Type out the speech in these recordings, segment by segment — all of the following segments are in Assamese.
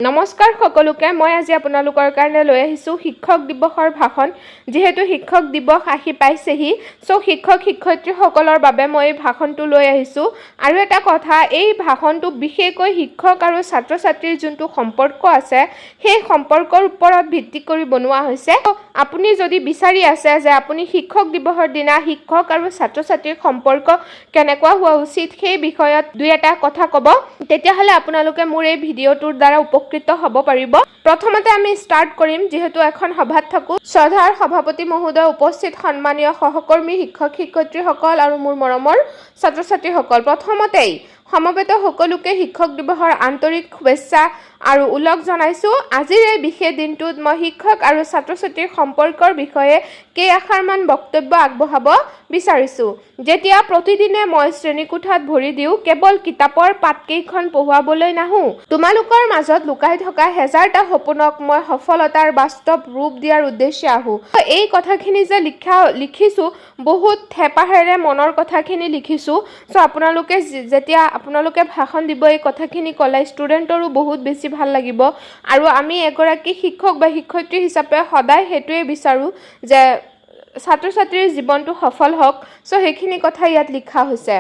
নমস্কাৰ সকলোকে মই আজি আপোনালোকৰ কাৰণে লৈ আহিছোঁ শিক্ষক দিৱসৰ ভাষণ যেহেতু শিক্ষক দিৱস আহি পাইছেহি সো শিক্ষক শিক্ষয়িত্ৰীসকলৰ বাবে মই এই ভাষণটো লৈ আহিছোঁ আৰু এটা কথা এই ভাষণটো বিশেষকৈ শিক্ষক আৰু ছাত্ৰ ছাত্ৰীৰ যোনটো সম্পৰ্ক আছে সেই সম্পৰ্কৰ ওপৰত ভিত্তি কৰি বনোৱা হৈছে আপুনি যদি বিচাৰি আছে যে আপুনি শিক্ষক দিৱসৰ দিনা শিক্ষক আৰু ছাত্ৰ ছাত্ৰীৰ সম্পৰ্ক কেনেকুৱা হোৱা উচিত সেই বিষয়ত দুই এটা কথা ক'ব তেতিয়াহ'লে আপোনালোকে মোৰ এই ভিডিঅ'টোৰ দ্বাৰা উপকৃত হ'ব পাৰিব প্ৰথমতে আমি স্টাৰ্ট কৰিম যেহেতু এখন সভাত থাকো শ্ৰদ্ধাৰ সভাপতি মহোদয় উপস্থিত সন্মানীয় সহকৰ্মী শিক্ষক শিক্ষয়িত্ৰীসকল আৰু মোৰ মৰমৰ ছাত্ৰ ছাত্ৰীসকল প্ৰথমতেই সমবেত সকলোকে শিক্ষক দিৱসৰ আন্তৰিক শুভেচ্ছা আৰু উল্লেখ জনাইছোঁ আজিৰ এই বিশেষ দিনটোত মই শিক্ষক আৰু ছাত্ৰ ছাত্ৰীৰ সম্পৰ্কৰ বিষয়ে কেইআষাৰমান বক্তব্য আগবঢ়াব বিচাৰিছোঁ যেতিয়া প্ৰতিদিনে মই শ্ৰেণীকোঠাত ভৰি দিওঁ কেৱল কিতাপৰ পাতকেইখন পঢ়ুৱাবলৈ নাহোঁ তোমালোকৰ মাজত লুকাই থকা হেজাৰটা সপোনক মই সফলতাৰ বাস্তৱ ৰূপ দিয়াৰ উদ্দেশ্যে আহোঁ এই কথাখিনি যে লিখিছোঁ বহুত হেঁপাহেৰে মনৰ কথাখিনি লিখিছোঁ চ' আপোনালোকে যেতিয়া আপোনালোকে ভাষণ দিব এই কথাখিনি ক'লে ষ্টুডেণ্টৰো বহুত বেছি ভাল লাগিব আৰু আমি এগৰাকী শিক্ষক বা শিক্ষয়িত্ৰী হিচাপে সদায় সেইটোৱে বিচাৰোঁ যে ছাত্ৰ ছাত্ৰীৰ জীৱনটো সফল হওক চ' সেইখিনি কথা ইয়াত লিখা হৈছে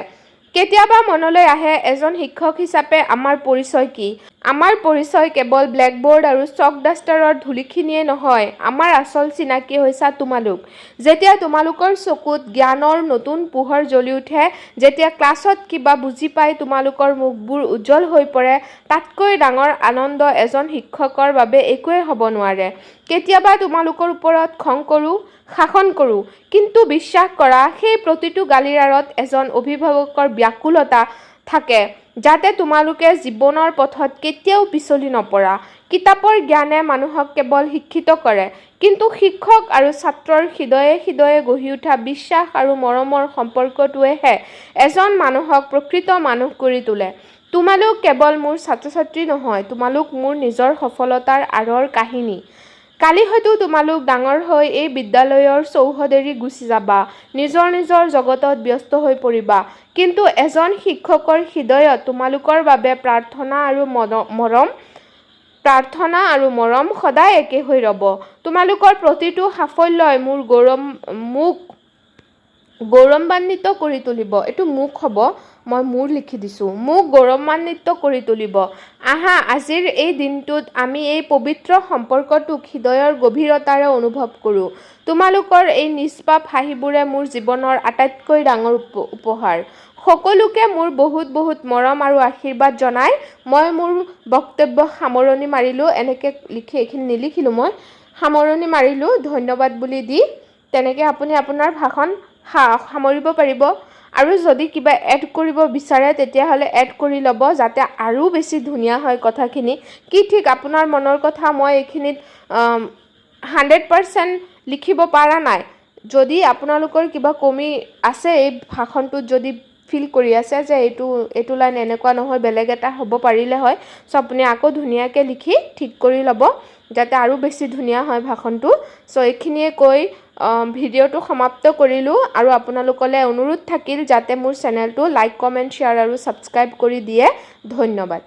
কেতিয়াবা মনলৈ আহে এজন শিক্ষক হিচাপে আমাৰ পৰিচয় কি আমাৰ পৰিচয় কেৱল ব্লেকবোৰ্ড আৰু চক ডাষ্টাৰৰ ধূলিখিনিয়ে নহয় আমাৰ আচল চিনাকি হৈছে তোমালোক যেতিয়া তোমালোকৰ চকুত জ্ঞানৰ নতুন পোহৰ জ্বলি উঠে যেতিয়া ক্লাছত কিবা বুজি পাই তোমালোকৰ মুখবোৰ উজ্জ্বল হৈ পৰে তাতকৈ ডাঙৰ আনন্দ এজন শিক্ষকৰ বাবে একোৱেই হ'ব নোৱাৰে কেতিয়াবা তোমালোকৰ ওপৰত খং কৰোঁ শাসন কৰোঁ কিন্তু বিশ্বাস কৰা সেই প্ৰতিটো গালিৰ আঁৰত এজন অভিভাৱকৰ ব্যাকুলতা থাকে যাতে তোমালোকে জীৱনৰ পথত কেতিয়াও পিছলি নপৰা কিতাপৰ জ্ঞানে মানুহক কেৱল শিক্ষিত কৰে কিন্তু শিক্ষক আৰু ছাত্ৰৰ হৃদয়ে হৃদয়ে গঢ়ি উঠা বিশ্বাস আৰু মৰমৰ সম্পৰ্কটোৱেহে এজন মানুহক প্ৰকৃত মানুহ কৰি তোলে তোমালোক কেৱল মোৰ ছাত্ৰ ছাত্ৰী নহয় তোমালোক মোৰ নিজৰ সফলতাৰ আঁৰৰ কাহিনী কালি হয়তো তোমালোক ডাঙৰ হৈ এই বিদ্যালয়ৰ চৌহদ এৰি গুচি যাবা নিজৰ নিজৰ জগতত ব্যস্ত হৈ পৰিবা কিন্তু এজন শিক্ষকৰ হৃদয়ত তোমালোকৰ বাবে প্ৰাৰ্থনা আৰু মৰম সদায় একে হৈ ৰ'ব তোমালোকৰ প্ৰতিটো সাফল্যই মোক গৌৰৱান্বিত কৰি তুলিব এইটো মোক হ'ব মই মোৰ লিখি দিছোঁ মোক গৌৰৱান্বিত কৰি তুলিব আহা আজিৰ এই দিনটোত আমি এই পবিত্ৰ সম্পৰ্কটোক হৃদয়ৰ গভীৰতাৰে অনুভৱ কৰোঁ তোমালোকৰ এই নিষ্পাপ হাঁহিবোৰে মোৰ জীৱনৰ আটাইতকৈ ডাঙৰ উপহাৰ সকলোকে মোৰ বহুত বহুত মৰম আৰু আশীৰ্বাদ জনাই মই মোৰ বক্তব্য সামৰণি মাৰিলোঁ এনেকৈ লিখি এইখিনি নিলিখিলোঁ মই সামৰণি মাৰিলোঁ ধন্যবাদ বুলি দি তেনেকৈ আপুনি আপোনাৰ ভাষণ সামৰিব পাৰিব আৰু যদি কিবা এড কৰিব বিচাৰে তেতিয়াহ'লে এড কৰি ল'ব যাতে আৰু বেছি ধুনীয়া হয় কথাখিনি কি ঠিক আপোনাৰ মনৰ কথা মই এইখিনিত 100% লিখিব পৰা নাই যদি আপোনালোকৰ কিবা কমি আছে এই ভাষণটোত যদি ফিল কৰি আছে যে এইটো লাইন এনেকুৱা নহয় বেলেগ এটা হ'ব পাৰিলে হয় চ' আপুনি আকৌ ধুনীয়াকৈ লিখি ঠিক কৰি ল'ব যাতে আৰু বেছি ধুনীয়া হয় ভাষণটো চ' এইখিনিয়ে কৈ ভিডিঅ'টো সমাপ্ত কৰিলোঁ আৰু আপোনালোকলৈ অনুৰোধ থাকিল যাতে মোৰ চেনেলটো লাইক কমেণ্ট শ্বেয়াৰ আৰু ছাবস্ক্ৰাইব কৰি দিয়ে ধন্যবাদ